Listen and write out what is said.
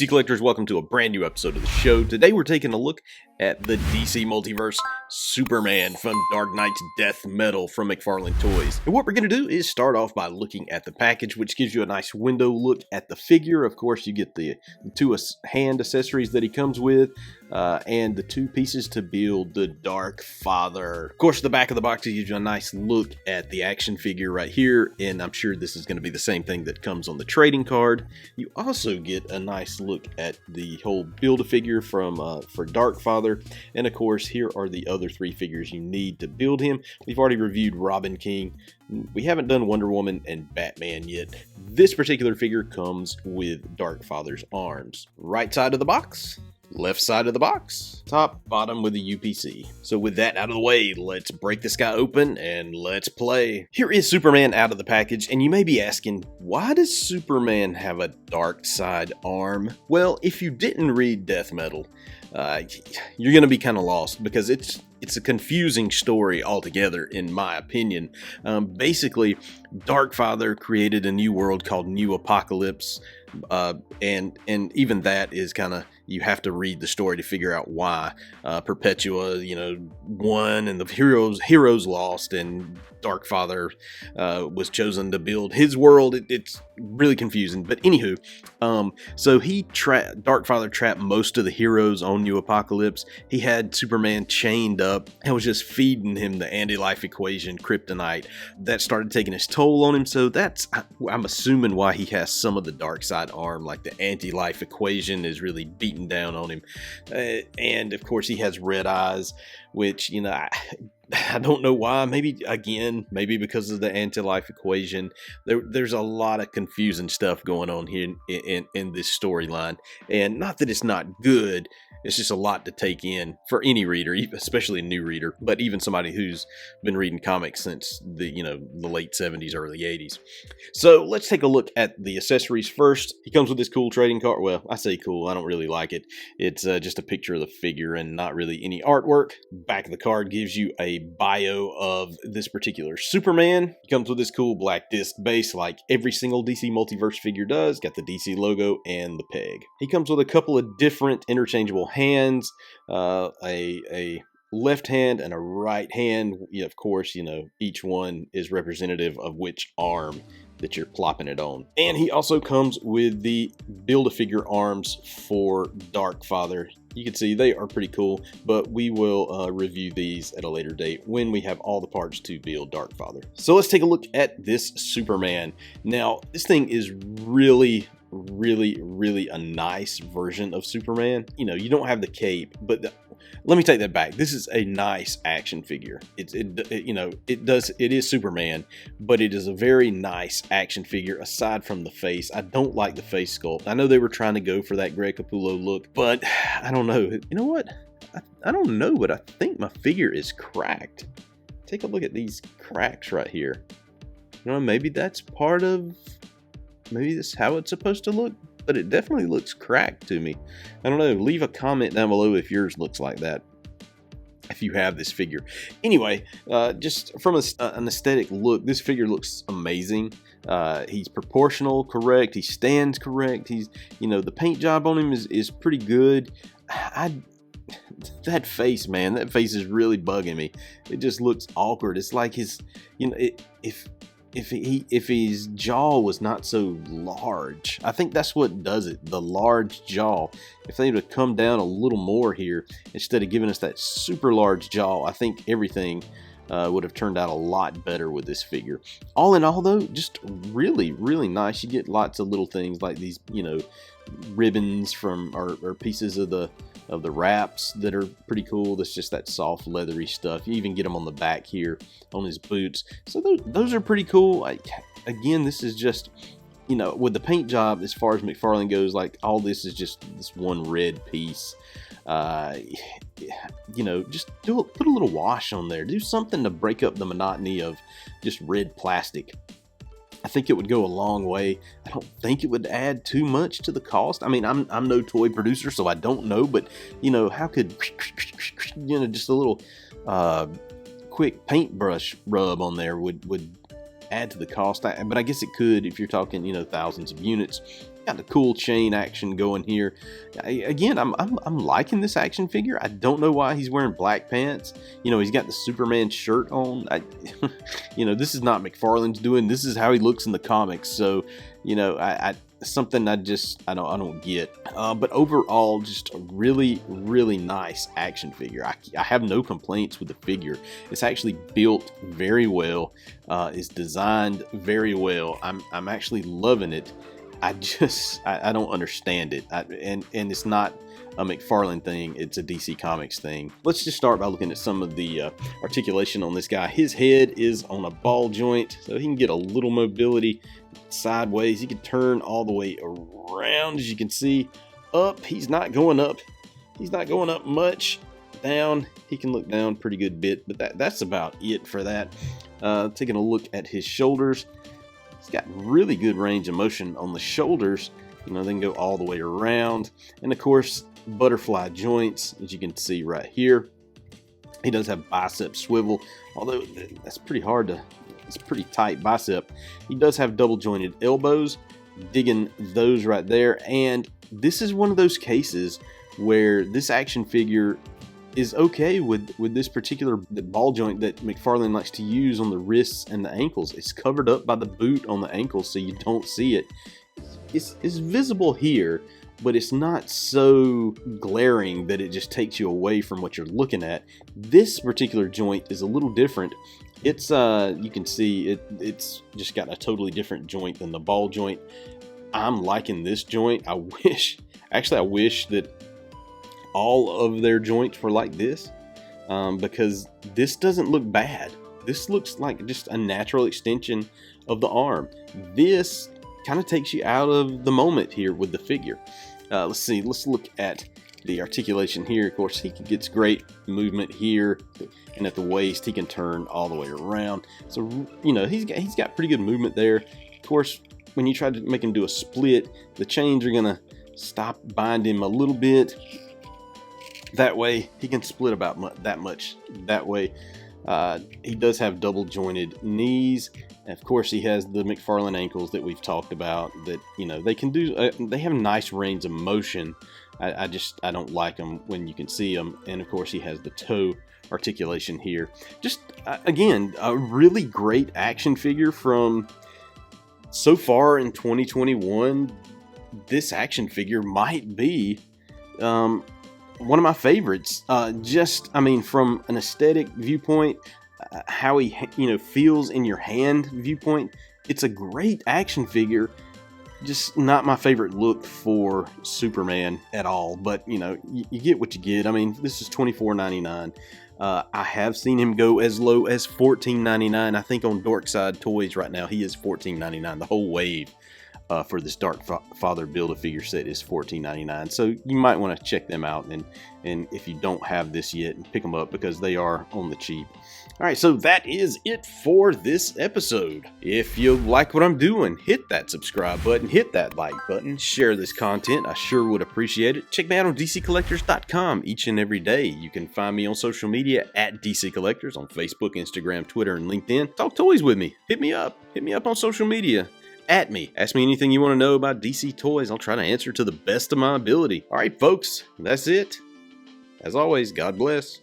DC Collectors, welcome to a brand new episode of the show. Today we're taking a look at the DC Multiverse Superman from Dark Knight's Death Metal from McFarlane Toys. And what we're going to do is start off by looking at the package, which gives you a nice window look at the figure. Of course, you get the two hand accessories that he comes with, and the two pieces to build the Dark Father. Of course, the back of the box gives you a nice look at the action figure right here, and I'm sure this is going to be the same thing that comes on the trading card. You also get a nice look at the whole Build-A-Figure for Dark Father, and of course, here are the other three figures you need to build him. We've already reviewed Robin King. We haven't done Wonder Woman and Batman yet. This particular figure comes with Dark Father's arms. Right side of the box, left side of the box, top, bottom with the UPC. So with that out of the way, let's break this guy open and let's play. Here is Superman out of the package, and you may be asking, why does Superman have a dark side arm? Well, if you didn't read Death Metal, you're going to be kind of lost because it's a confusing story altogether, in my opinion. Basically, Dark Father created a new world called New Apocalypse, and even that is kind of, you have to read the story to figure out why. Perpetua, won, and the heroes lost, and Dark Father was chosen to build his world. It's really confusing, but anywho, so Dark Father trapped most of the heroes on New Apocalypse. He had Superman chained up and was just feeding him the anti-life equation, kryptonite. That started taking its toll on him, so that's, I'm assuming, why he has some of the dark side arm, like the anti-life equation is really beating down on him. And of course, he has red eyes, which, I don't know why. Maybe because of the anti-life equation. There's a lot of confusing stuff going on here in this storyline, and not that it's not good. It's just a lot to take in for any reader, especially a new reader, but even somebody who's been reading comics since the late 70s, early 80s. So let's take a look at the accessories first. He comes with this cool trading card. Well, I say cool, I don't really like it. It's just a picture of the figure and not really any artwork. Back of the card gives you a bio of this particular Superman. He comes with this cool black disc base like every single DC Multiverse figure does. Got the DC logo and the peg. He comes with a couple of different interchangeable hands, a left hand and a right hand. Of course, each one is representative of which arm that you're plopping it on. And he also comes with the Build-A-Figure arms for Dark Father. You can see they are pretty cool, but we will review these at a later date when we have all the parts to build Dark Father. So let's take a look at this Superman. Now, this thing is really a nice version of Superman. You don't have the cape, but let me take that back. This is a nice action figure. It is Superman, but it is a very nice action figure aside from the face. I don't like the face sculpt. I know they were trying to go for that Greg Capullo look, but I don't know. You know what? I don't know, but I think my figure is cracked. Take a look at these cracks right here. Maybe that's maybe that's how it's supposed to look, but it definitely looks cracked to me. I don't know. Leave a comment down below if yours looks like that, if you have this figure. Anyway, just from an aesthetic look, this figure looks amazing. He's proportional, correct. He stands correct. He's, the paint job on him is pretty good. That face, man, that face is really bugging me. It just looks awkward. It's like his, if his jaw was not so large, I think that's what does it, the large jaw. If they would have come down a little more here, instead of giving us that super large jaw, I think everything would have turned out a lot better with this figure. All in all, though, just really nice. You get lots of little things like these, ribbons from or pieces of the wraps that are pretty cool. That's just that soft leathery stuff. You even get them on the back here on his boots. So those are pretty cool. Again, this is just, with the paint job, as far as McFarlane goes, like all this is just this one red piece. Just put a little wash on there. Do something to break up the monotony of just red plastic. I think it would go a long way. I don't think it would add too much to the cost. I mean, I'm no toy producer, so I don't know, but how could just a little quick paintbrush rub on there would add to the cost. But I guess it could if you're talking, thousands of units. Got the cool chain action going here. Again, I'm liking this action figure. I don't know why he's wearing black pants. You know, he's got the Superman shirt on. You know, this is not McFarlane's doing. This is how he looks in the comics. So, you know, something I don't get. But overall, just a really, really nice action figure. I have no complaints with the figure. It's actually built very well. It's designed very well. I'm actually loving it. I don't understand it. And it's not a McFarlane thing, it's a DC Comics thing. Let's just start by looking at some of the articulation on this guy. His head is on a ball joint, so he can get a little mobility sideways. He can turn all the way around, as you can see. Up, he's not going up. He's not going up much. Down, he can look down pretty good bit, but that's about it for that. Taking a look at his shoulders. He's got really good range of motion on the shoulders. You know, they can go all the way around. And of course, butterfly joints, as you can see right here. He does have bicep swivel, although that's pretty hard to, it's pretty tight bicep. He does have double jointed elbows, digging those right there. And this is one of those cases where this action figure is okay with this particular ball joint that McFarlane likes to use on the wrists and the ankles. It's covered up by the boot on the ankles, so you don't see it. It's visible here, but it's not so glaring that it just takes you away from what you're looking at. This particular joint is a little different. It's you can see it's just got a totally different joint than the ball joint. I'm liking this joint. I wish that all of their joints were like this, because this doesn't look bad. This looks like just a natural extension of the arm. This kind of takes you out of the moment here with the figure. Let's see, let's look at the articulation here. Of course, he gets great movement here, and at the waist he can turn all the way around. So, you know, he's got pretty good movement there. Of course, when you try to make him do a split, the chains are gonna bind him a little bit. That way he can split about that much that way. He does have double jointed knees. And of course, he has the McFarlane ankles that we've talked about, that, you know, they can do, they have nice range of motion. I don't like them when you can see them. And of course, he has the toe articulation here. Just again, a really great action figure from so far in 2021. This action figure might be one of my favorites. I mean, from an aesthetic viewpoint, how he, you know, feels in your hand viewpoint, it's a great action figure. Just not my favorite look for Superman at all, but you know, you get what you get. I mean, this is $24.99. I have seen him go as low as $14.99. I think on Dorkside Toys right now he is $14.99. The whole wave for this Dark Father Build-A-Figure set is $14.99. So you might want to check them out, and if you don't have this yet, pick them up because they are on the cheap. Alright, so that is it for this episode. If you like what I'm doing, hit that subscribe button, hit that like button, share this content. I sure would appreciate it. Check me out on DCCollectors.com each and every day. You can find me on social media at DCCollectors on Facebook, Instagram, Twitter, and LinkedIn. Talk toys with me. Hit me up. Hit me up on social media. At me. Ask me anything you want to know about DC Toys. I'll try to answer to the best of my ability. Alright, folks, that's it. As always, God bless.